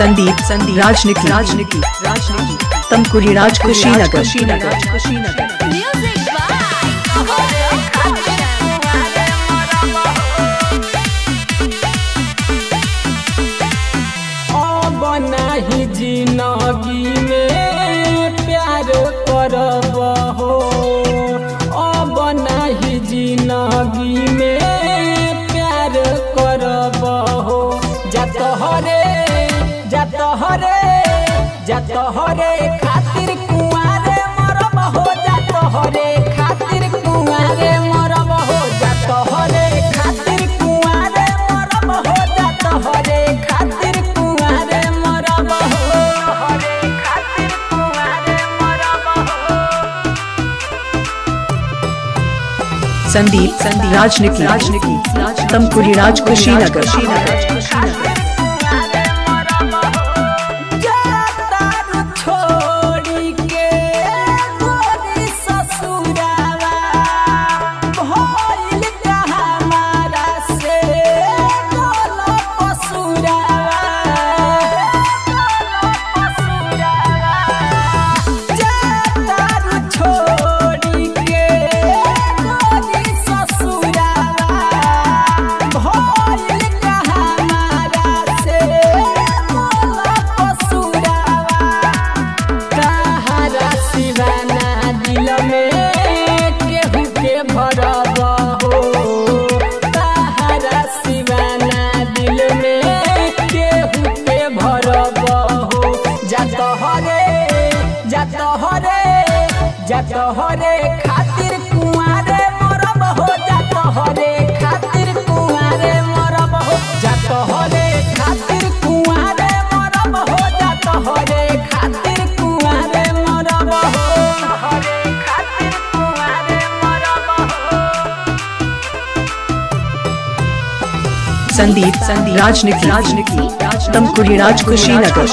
संदीप राजनिकी तमकुरी राज कुशीनगर। नहीं जिंदगी में प्यार करब हो, अब नहीं जिंदगी में प्यार करब हो। जतहरे खातिर कुआरे मरब हो, जतहरे खातिर कुआरे मरब हो, जतहरे खातिर कुआरे मरब हो, जतहरे खातिर कुआरे मरब हो, हरे खातिर कुआरे मरब हो। संदीप राजनिकी तमकुरी राज कुशीनगर। जतहरे खातिर कुआरे मरब हो, जतहरे खातिर कुआरे मरब हो, जतहरे खातिर कुआरे मरब हो, जतहरे खातिर कुआरे मरब हो, हरे खातिर कुआरे मरब हो। संदीप राजनिकी तमकुरी राज कुशीनगर।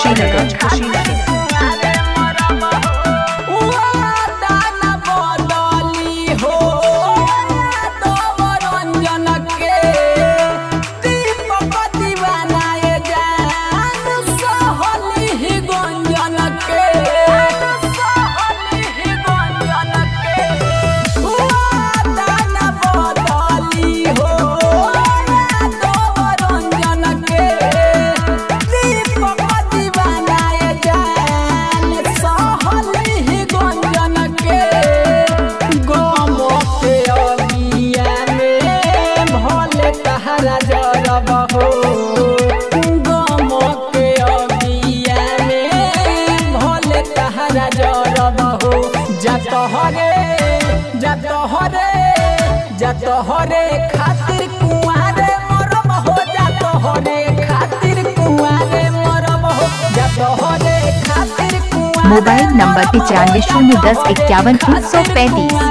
जतहरे खातिर कुआरे मरब हो, जतहरे खातिर कुआरे मरब हो, जतहरे खातिर कुआरे। Mobile number 95 010 51 335।